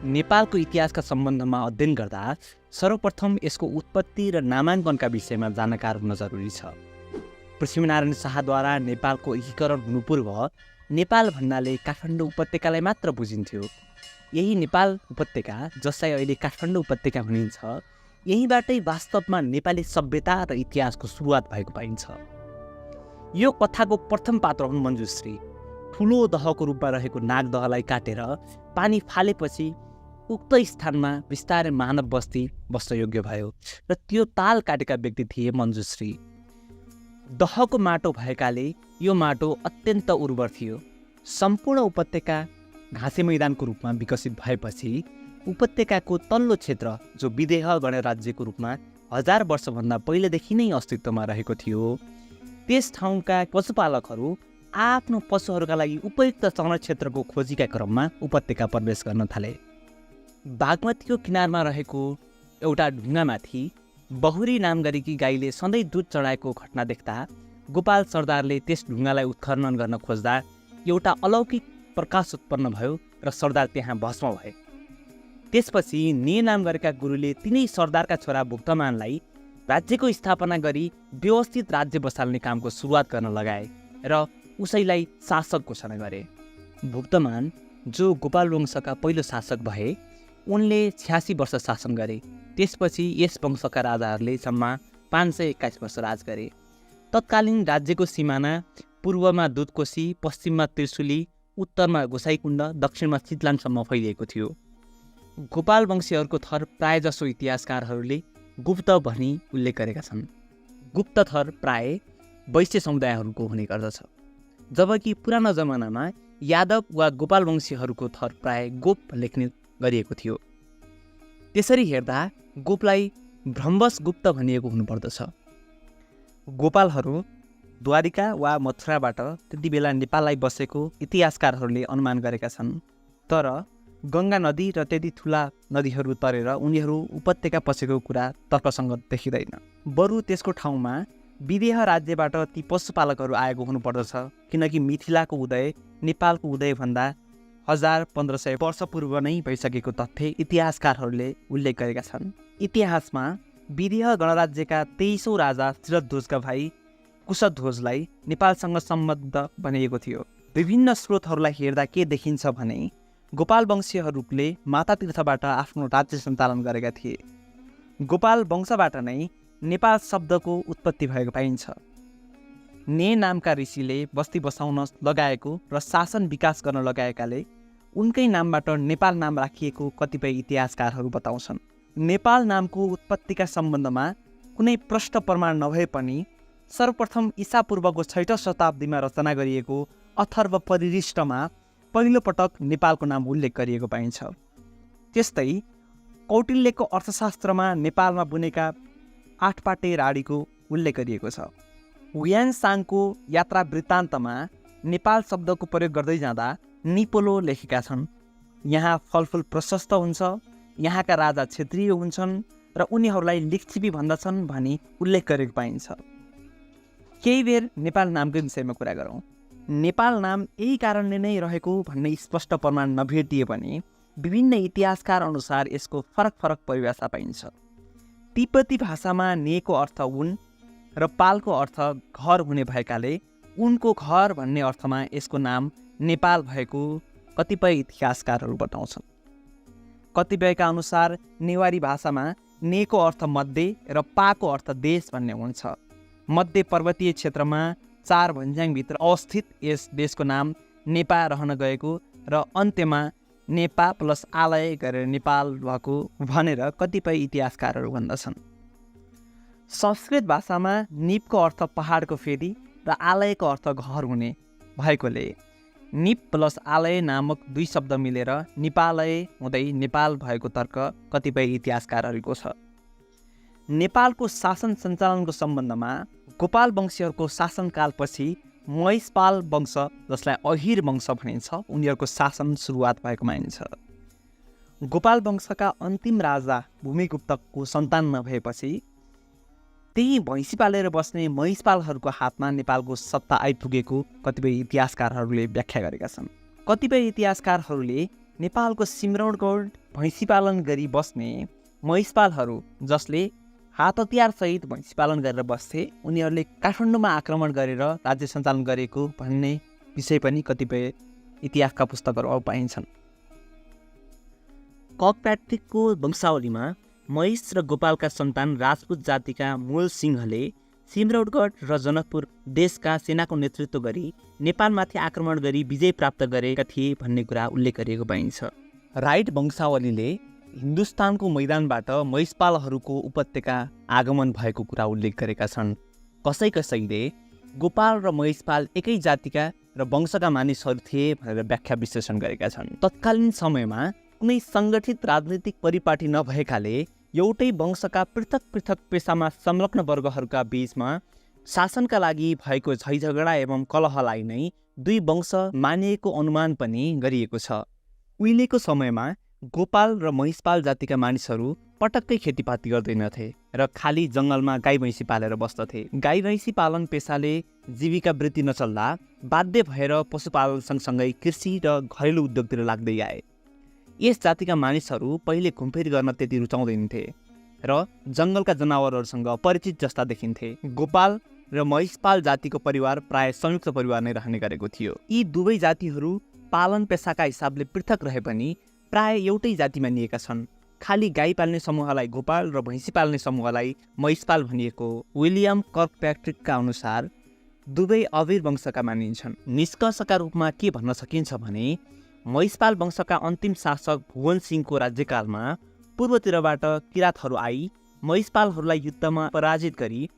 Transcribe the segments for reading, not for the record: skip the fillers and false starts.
नेपालको इतिहासका सम्बन्धमा अध्ययन गर्दा सर्वप्रथम यसको उत्पत्ति र नामाङ्कनका विषयमा जानकार हुन जरुरी छ। पृथ्वीनारायण शाहद्वारा नेपालको एकीकरण हुनुपूर्व नेपाल भन्नाले काठमाडौँ उपत्यकालाई मात्र बुझिन्थ्यो। यही नेपाल उपत्यका, जसलाई अहिले काठमाडौँ उपत्यका भनिन्छ, यहीँबाटै वास्तवमा नेपाली सभ्यता र इतिहासको सुरुवात भएको पाइन्छ। यो कथाको प्रथम पात्र हुन् मञ्जुश्री। ठुलो दहको रूपमा रहेको नागदहलाई काटेर पानी फालेपछि उक्त स्थानमा बिस्तारै मानव बस्ती बस्न योग्य भयो र त्यो ताल काटेका व्यक्ति थिए मञ्जुश्री। दहको माटो भएकाले यो माटो अत्यन्त उर्वर थियो। सम्पूर्ण उपत्यका घाँसे मैदानको रूपमा विकसित भएपछि उपत्यकाको तल्लो क्षेत्र, जो विदेह गणराज्यको रूपमा 1000 वर्षभन्दा पहिलेदेखि नै अस्तित्वमा रहेको थियो, त्यस ठाउँका पशुपालकहरू आफ्नो पशुहरूका लागि उपयुक्त चरण क्षेत्रको खोजीका क्रममा उपत्यका प्रवेश गर्न थाले। बागमतीको किनारमा रहेको एउटा ढुङ्गामाथि बहुरी नाम गरेकी गाईले सधैँ दुध चढाएको घटना देख्दा गोपाल सरदारले त्यस ढुङ्गालाई उत्खनन गर्न खोज्दा एउटा अलौकिक प्रकाश उत्पन्न भयो र सरदार त्यहाँ भस्म भए। त्यसपछि ने नाम गरेका गुरुले तिनै सरदारका छोरा भुक्तमानलाई राज्यको स्थापना गरी व्यवस्थित राज्य बसाल्ने कामको सुरुवात गर्न लगाए र उसैलाई शासक घोषणा गरे। भुक्तमान, जो गोपाल वंशका पहिलो शासक भए, उनले 86 वर्ष शासन गरे। त्यसपछि यस वंशका राजाहरूले सम्म 521 वर्ष राज गरे। तत्कालीन राज्यको सिमाना पूर्वमा दुधकोशी, पश्चिममा त्रिशुली, उत्तरमा गोसाइकुण्ड, दक्षिणमा चितलानसम्म फैलिएको थियो। गोपाल वंशीहरूको थर प्रायजसो इतिहासकारहरूले गुप्त भनी उल्लेख गरेका छन्। गुप्त थर प्राय वैश्य समुदायहरूको हुने गर्दछ, जबकि पुरानो जमानामा यादव वा गोपाल वंशीहरूको थर प्राय गोप लेख्ने गरिएको थियो। त्यसरी हेर्दा गोपलाई भ्रमवश गुप्त भनिएको हुनुपर्दछ। गोपालहरू द्वारिका वा मथुराबाट त्यति बेला नेपाललाई बसेको इतिहासकारहरूले अनुमान गरेका छन्। तर गङ्गा नदी र त्यति ठुला नदीहरू तरेर उनीहरू उपत्यका पसेको कुरा तर्कसङ्गत देखिँदैन। बरु त्यसको ठाउँमा विदेह राज्यबाट ती पशुपालकहरू आएको हुनुपर्दछ, किनकि मिथिलाको उदय नेपालको उदयभन्दा 1000-1500 वर्ष पूर्व नै भइसकेको तथ्य इतिहासकारहरूले उल्लेख गरेका छन्। इतिहासमा विदेह गणराज्यका 23औं राजा शिरध्वजका भाइ कुशध्वजलाई नेपालसँग सम्बद्ध भनिएको थियो। विभिन्न स्रोतहरूलाई हेर्दा के देखिन्छ भने गोपाल वंशीहरूले माता तीर्थबाट आफ्नो राज्य सञ्चालन गरेका थिए। गोपाल वंशबाट नै नेपाल शब्दको उत्पत्ति भएको पाइन्छ। ने नामका ऋषिले बस्ती बसाउन लगाएको र शासन विकास गर्न लगाएकाले उनकै नामबाट नेपाल नाम राखिएको कतिपय इतिहासकारहरू बताउँछन्। नेपाल नामको उत्पत्तिका सम्बन्धमा कुनै प्रष्ट प्रमाण नभए पनि सर्वप्रथम ईसापूर्वको 6औं शताब्दीमा रचना गरिएको अथर्व परिरिष्टमा पहिलोपटक नेपालको नाम उल्लेख गरिएको पाइन्छ। त्यस्तै कौटिल्यको अर्थशास्त्रमा नेपालमा बुनेका 8 पाटे राडीको उल्लेख गरिएको छ। हुयानसाङको यात्रा वृत्तान्तमा नेपाल शब्दको प्रयोग गर्दै जाँदा निपोलो लेखेका छन्। यहाँ फलफुल प्रशस्त हुन्छ, यहाँका राजा क्षेत्रीय हुन्छन् र उनीहरूलाई लिच्छवी भन्दछन् भनी उल्लेख गरेको पाइन्छ। केही बेर नेपाल नामको विषयमा कुरा गरौँ। नेपाल नाम यही कारणले नै रहेको भन्ने स्पष्ट प्रमाण नभेटिए पनि विभिन्न इतिहासकार अनुसार यसको फरक फरक परिभाषा पाइन्छ। तिब्बती भाषामा नेको अर्थ उन र पालको अर्थ घर हुने भएकाले उनको घर भन्ने अर्थमा यसको नाम नेपाल भएको कतिपय इतिहासकारहरू बताउँछन्। कतिपयका अनुसार नेवारी भाषामा नेको अर्थ मध्य र पाको अर्थ देश भन्ने हुन्छ। मध्य पर्वतीय क्षेत्रमा 4 भन्ज्याङभित्र अवस्थित यस देशको नाम नेपा रहन गएको र अन्त्यमा नेपा प्लस आलय गरेर नेपाल भएको भनेर कतिपय इतिहासकारहरू भन्दछन्। संस्कृत भाषामा निपको अर्थ पहाडको फेदी र आलयको अर्थ घर हुने भएकोले निप प्लस आलय नामक 2 शब्द मिलेर नेपालय हुँदै नेपाल भएको तर्क कतिपय इतिहासकारहरूको छ। नेपालको शासन सञ्चालनको सम्बन्धमा गोपाल वंशीहरूको शासनकालपछि महिषपाल वंश, जसलाई अहिर वंश भनिन्छ, उनीहरूको शासन सुरुवात भएको मानिन्छ। गोपाल वंशका अन्तिम राजा भूमिगुप्तको सन्तान नभएपछि त्यही भैँसी पालेर बस्ने महिषपालहरूको हातमा नेपालको सत्ता आइपुगेको कतिपय इतिहासकारहरूले व्याख्या गरेका छन्। कतिपय इतिहासकारहरूले नेपालको सिम्रौनगढ भैँसी पालन गरी बस्ने महिषपालहरू जसले हात हतियारसहित भैँसी पालन गरेर बस्थे, उनीहरूले काठमाडौँमा आक्रमण गरेर राज्य सञ्चालन गरेको भन्ने विषय पनि कतिपय इतिहासका पुस्तकहरू पाइन्छन्। कर्कप्याट्रिकको वंशावलीमा महिष र गोपालका सन्तान राजपूत जातिका मूल सिंहले सिमरौटगढ र जनकपुर देशका सेनाको नेतृत्व गरी नेपालमाथि आक्रमण गरी विजय प्राप्त गरेका थिए भन्ने कुरा उल्लेख गरिएको पाइन्छ। राइट वंशावलीले हिन्दुस्तानको मैदानबाट महिषपालहरूको उपत्यका आगमन भएको कुरा उल्लेख गरेका छन्। कसैले गोपाल र महिषपाल एकै जातिका र वंशका मानिसहरू थिए भनेर व्याख्या विश्लेषण गरेका छन्। तत्कालीन समयमा कुनै सङ्गठित राजनीतिक परिपाटी नभएकाले एउटै वंशका पृथक पृथक पेसामा संलग्न वर्गहरूका बीचमा शासनका लागि भएको झैझगडा एवं कलहलाई नै दुई वंश मानिएको अनुमान पनि गरिएको छ। उहिलेको समयमा गोपाल र महिषपाल जातिका मानिसहरू पटक्कै खेतीपाती गर्दैनथे र खाली जङ्गलमा गाई भैँसी पालेर बस्दथे। गाई भैँसी पालन पेसाले जीविका वृत्ति नचल्दा बाध्य भएर पशुपालन सँगसँगै कृषि र घरेलु उद्योगतिर लाग्दै आए। यस जातिका मानिसहरू पहिले घुमफिर गर्न त्यति रुचाउँदैनथे र जङ्गलका जनावरहरूसँग परिचित जस्ता देखिन्थे। गोपाल र महिषपाल जातिको परिवार प्राय संयुक्त परिवार नै रहने गरेको थियो। यी दुवै जातिहरू पालन पेसाका हिसाबले पृथक रहे पनि प्राय एउटै जाति मानिएका छन्। खाली गाई पाल्ने समूहलाई गोपाल र भैँसी पाल्ने समूहलाई महिषपाल भनिएको विलियम कर्कप्याट्रिकका अनुसार दुवै अवीर वंशका मानिन्छन्। निष्कर्षका रूपमा के भन्न सकिन्छ भने महिषपाल वंशका अन्तिम शासक भुवन सिंहको राज्यकालमा पूर्वतिरबाट किरातहरू आई महिषपालहरूलाई युद्धमा पराजित गरी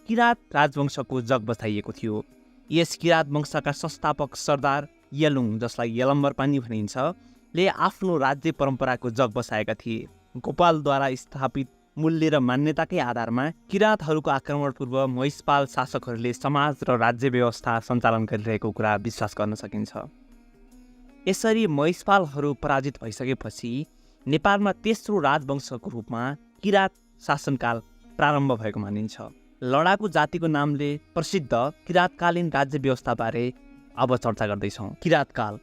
किरात राजवंशको जग बसाइएको थियो। यस किरात वंशका संस्थापक सरदार यलुङ, जसलाई यलम्बर पनि भनिन्छ, ले आफ्नो राज्य परम्पराको जग बसाएका थिए। गोपालद्वारा स्थापित मूल्य र मान्यताकै आधारमा किरातहरूको आक्रमण पूर्व महिषपाल शासकहरूले समाज र राज्य व्यवस्था सञ्चालन गरिरहेको कुरा विश्वास गर्न सकिन्छ। यसरी महिषपालहरू पराजित भइसकेपछि नेपालमा तेस्रो राजवंशको रूपमा किरात शासनकाल प्रारम्भ भएको मानिन्छ। लडाकु जातिको नामले प्रसिद्ध किरातकालीन राज्य व्यवस्थाबारे अब चर्चा गर्दैछौँ। किरातकाल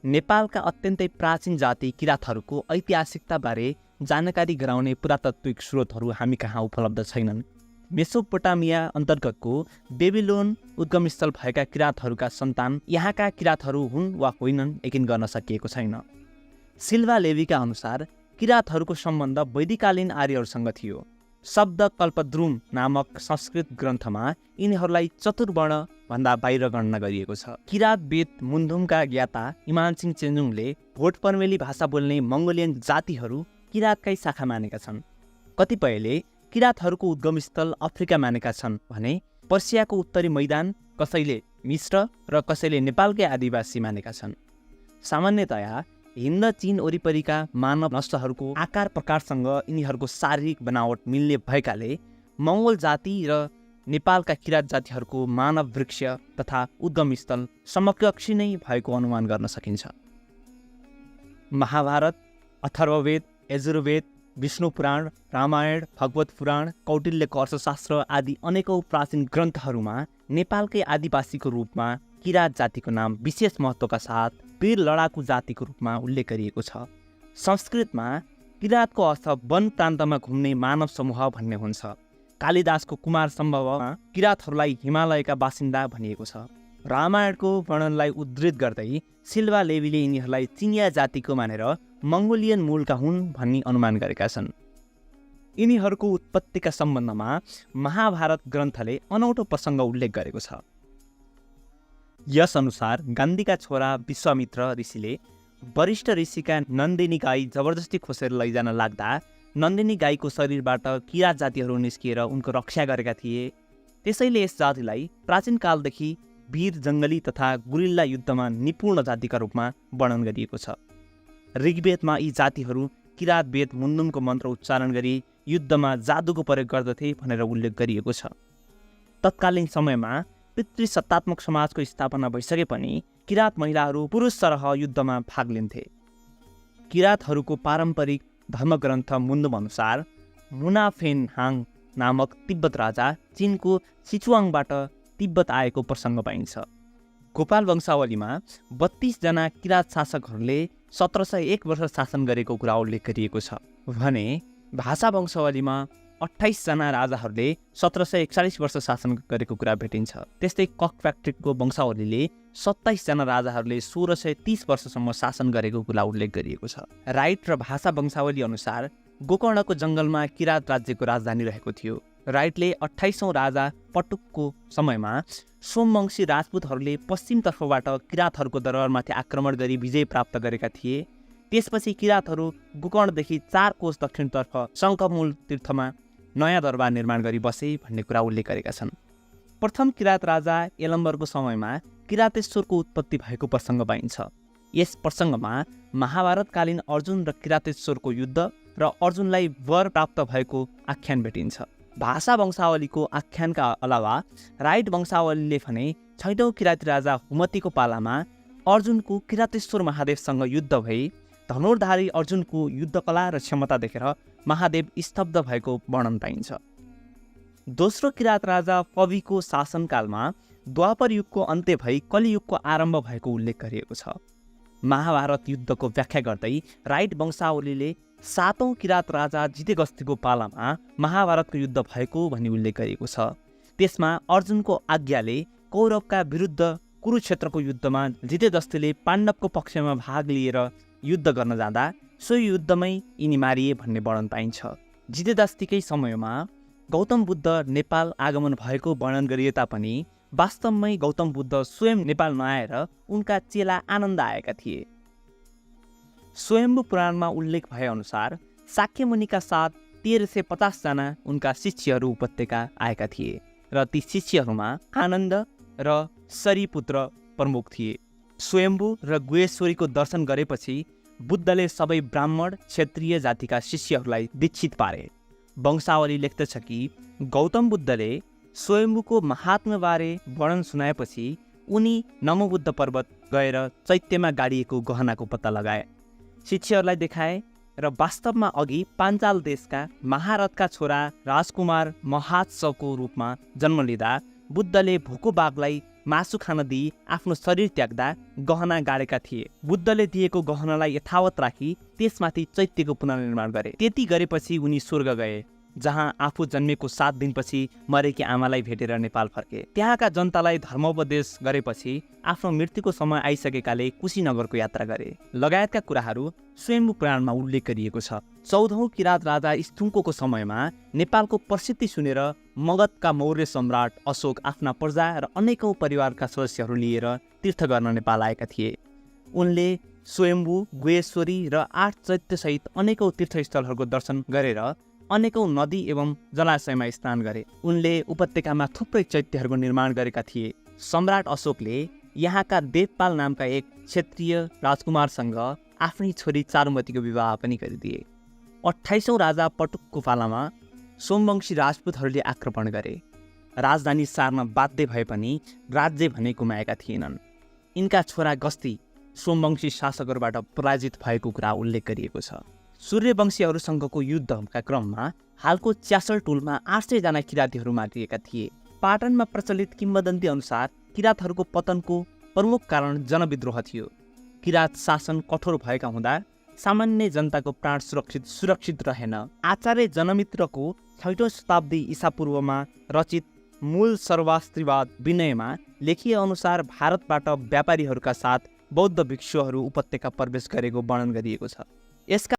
नेपालका अत्यन्तै प्राचीन जाति किरातहरूको ऐतिहासिकताबारे जानकारी गराउने पुरातात्विक स्रोतहरू हामी कहाँ उपलब्ध छैनन्। मेसोपोटामिया अन्तर्गतको बेबिलोन उद्गमस्थल भएका किरातहरूका सन्तान यहाँका किरातहरू हुन् वा होइनन् यकिन गर्न सकिएको छैन। सिल्वा लेवीका अनुसार किरातहरूको सम्बन्ध वैदिककालीन आर्यहरूसँग थियो। शब्द कल्पद्रुम नामक संस्कृत ग्रन्थमा यिनीहरूलाई चतुर्वर्ण भन्दा बाहिर गणना गरिएको छ। किरात वेद मुन्धुमका ज्ञाता इमानसिंह चेन्जुङले भोटपर्मेली भाषा बोल्ने मङ्गोलियन जातिहरू किरातकै शाखा मानेका छन्। कतिपयले किरातहरूको उद्गमस्थल अफ्रिका मानेका छन् भने पर्सियाको उत्तरी मैदान, कसैले मिश्र र कसैले नेपालकै आदिवासी मानेका छन्। सामान्यतया हिन्द चीन वरिपरिका मानव नष्टहरूको आकार प्रकारसँग यिनीहरूको शारीरिक बनावट मिल्ने भएकाले मङ्गोल जाति र नेपालका किरात जातिहरूको मानव वृक्ष तथा उद्गमस्थल समकक्षी नै भएको अनुमान गर्न सकिन्छ। महाभारत, अथर्ववेद, यजुर्वेद, विष्णु पुराण, रामायण, भगवत पुराण, कौटिल्यको अर्थशास्त्र आदि अनेकौं प्राचीन ग्रन्थहरूमा नेपालकै आदिवासीको रूपमा किरात जातिको नाम विशेष महत्त्वका साथ वीर लडाकु जातिको रूपमा उल्लेख गरिएको छ। संस्कृतमा किरातको अर्थ वन प्रान्तमा घुम्ने मानव समूह भन्ने हुन्छ। कालिदासको कुमार सम्भवमा किरातहरूलाई हिमालयका बासिन्दा भनिएको छ। रामायणको वर्णनलाई उद्धृत गर्दै सिल्वा लेवीले यिनीहरूलाई चिनिया जातिको मानेर मङ्गोलियन मूलका हुन् भन्ने अनुमान गरेका छन्। यिनीहरूको उत्पत्तिका सम्बन्धमा महाभारत ग्रन्थले अनौठो प्रसङ्ग उल्लेख गरेको छ। यस अनुसार गान्धीका छोरा विश्वामित्र ऋषिले वरिष्ठ ऋषिका नन्दिनी गाई जबरजस्ती खोसेर लैजान लाग्दा नन्दिनी गाईको शरीरबाट किरात जातिहरू निस्किएर उनको रक्षा गरेका थिए। त्यसैले यस जातिलाई प्राचीन कालदेखि वीर जङ्गली तथा गुरिल्ला युद्धमा निपुण जातिका रूपमा वर्णन गरिएको छ। ऋग्वेदमा यी जातिहरू किरात वेद मुन्धुमको मन्त्र उच्चारण गरी युद्धमा जादुको प्रयोग गर्दथे भनेर उल्लेख गरिएको छ। तत्कालीन समयमा पितृसत्तात्मक समाजको स्थापना भइसके पनि किरात महिलाहरू पुरुष सरह युद्धमा भाग लिन्थे। किरातहरूको पारम्परिक धर्मग्रन्थ मुन्धुम अनुसार मुनाफेन हाङ नामक तिब्बत राजा चीनको सिचुवाङबाट तिब्बत आएको प्रसङ्ग पाइन्छ। गोपाल वंशावलीमा 32 जना किरात शासकहरूले 1701 वर्ष शासन गरेको कुरा उल्लेख गरिएको छ भने भाषा वंशावलीमा 28 जना राजाहरूले 1741 वर्ष शासन गरेको कुरा भेटिन्छ। त्यस्तै ककप्याट्रिकको वंशावलीले 27 जना राजाहरूले 1630 वर्षसम्म शासन गरेको कुरा उल्लेख गरिएको छ। राइट र भाषा वंशावली अनुसार गोकर्णको जङ्गलमा किरात राज्यको राजधानी रहेको थियो। राइटले 28औं राजा पटुकको समयमा सोमवंशी राजपूतहरूले पश्चिमतर्फबाट किरातहरूको दरबारमाथि आक्रमण गरी विजय प्राप्त गरेका थिए। त्यसपछि किरातहरू गोकर्णदेखि 4 कोस दक्षिणतर्फ शङ्खमूल तीर्थमा नयाँ दरबार निर्माण गरी बसे भन्ने कुरा उल्लेख गरेका छन्। प्रथम किरात राजा यलम्बरको समयमा किरातेश्वरको उत्पत्ति भएको प्रसङ्ग पाइन्छ। यस प्रसङ्गमा महाभारतकालीन अर्जुन र किरातेश्वरको युद्ध र अर्जुनलाई वर प्राप्त भएको आख्यान भेटिन्छ। भाषा वंशावलीको आख्यानका अलावा राइट वंशावलीले भने 6औं किराती राजा हुमतीको पालामा अर्जुनको किरातेश्वर महादेवसँग युद्ध भई धनुर्धारी अर्जुनको युद्धकला र क्षमता देखेर महादेव स्तब्ध भएको वर्णन पाइन्छ। दोस्रो किरात राजा पविको शासनकालमा द्वापर युगको अन्त्य भई कलियुगको आरम्भ भएको उल्लेख गरिएको छ। महाभारत युद्धको व्याख्या गर्दै राइट वंशावलीले 7औं किरात राजा जितेगस्तीको पालामा महाभारतको युद्ध भएको भनी उल्लेख गरिएको छ। त्यसमा अर्जुनको आज्ञाले कौरवका विरुद्ध कुरुक्षेत्रको युद्धमा जितेगस्तीले पाण्डवको पक्षमा भाग लिएर युद्ध गर्न जाँदा सो युद्धमै यिनी मारिए भन्ने वर्णन पाइन्छ। जितेदस्तीकै समयमा गौतम बुद्ध नेपाल आगमन भएको वर्णन गरिए तापनि वास्तवमै गौतम बुद्ध स्वयं नेपाल नआएर उनका चेला आनन्द आएका थिए। स्वयम्भू पुराणमा उल्लेख भए अनुसार शाक्य मुनिका साथ 1350 जना उनका शिष्यहरू उपत्यका आएका थिए र ती शिष्यहरूमा आनन्द र सरिपुत्र प्रमुख थिए। स्वयम्भू र गुहेश्वरीको दर्शन गरेपछि बुद्धले सबै ब्राह्मण क्षत्रिय जातिका शिष्यहरूलाई दीक्षित पारे। वंशावली लेख्दछ कि गौतम बुद्धले स्वयम्भूको महात्म्यबारे वर्णन सुनाएपछि उनी नमोबुद्ध पर्वत गएर चैत्यमा गाडिएको गहनाको पत्ता लगाए, शिष्यहरूलाई देखाए र वास्तवमा अघि पाञ्चाल देशका महारथका छोरा राजकुमार महोत्सवको रूपमा जन्म लिँदा बुद्धले भोको बाघलाई मासु खान दिई आफ्नो शरीर त्याग्दा गहना गाडेका थिए। बुद्धले दिएको गहनालाई यथावत राखी त्यसमाथि चैत्यको पुनर्निर्माण गरे। त्यति गरेपछि उनी स्वर्ग गए, जहाँ आफू जन्मेको 7 दिनपछि मरेकी आमालाई भेटेर नेपाल फर्के। त्यहाँका जनतालाई धर्मोपदेश गरेपछि आफ्नो मृत्युको समय आइसकेकाले कुशीनगरको यात्रा गरे लगायतका कुराहरू स्वयम्भू पुराणमा उल्लेख गरिएको छ। 14औं किरात राजा स्थुङ्कोको समयमा नेपालको प्रसिद्धि सुनेर मगधका मौर्य सम्राट अशोक आफ्ना प्रजा र अनेकौं परिवारका सदस्यहरू लिएर तीर्थ गर्न नेपाल आएका थिए। उनले स्वयम्भू, गुहेश्वरी र 8 चैत्यसहित अनेकौं तीर्थस्थलहरूको दर्शन गरेर अनेकौं नदी एवं जलाशयमा स्नान गरे। उनले उपत्यकामा थुप्रै चैत्यहरूको निर्माण गरेका थिए। सम्राट अशोकले यहाँका देवपाल नामका एक क्षत्रिय राजकुमारसँग आफ्नी छोरी चारुमतीको विवाह पनि गरिदिए। 28औं राजा पटुकको पालामा सोमवंशी राजपूतहरूले आक्रमण गरे। राजधानी सार्न बाध्य भए पनि राज्य भने गुमाएका थिएनन्। यिनका छोरा गस्ती सोमवंशी शासकहरूबाट पराजित भएको कुरा उल्लेख गरिएको छ। सूर्यवंशीहरूसँगको युद्धका क्रममा हालको च्यासल टोलमा 800 जना किरातीहरू मारिएका थिए। पाटनमा प्रचलित किम्वदन्ती अनुसार किरातहरूको पतनको प्रमुख कारण जनविद्रोह थियो। किरात शासन कठोर भएका हुँदा सामान्य जनताको प्राण सुरक्षित रहेन। आचार्य जनमित्रको 6औं शताब्दी ईसापूर्वमा रचित मूल सर्वास्त्रीवाद विनयमा लेखिए अनुसार भारतबाट व्यापारीहरूका साथ बौद्ध भिक्षुहरू उपत्यका प्रवेश गरेको वर्णन गरिएको छ। यसका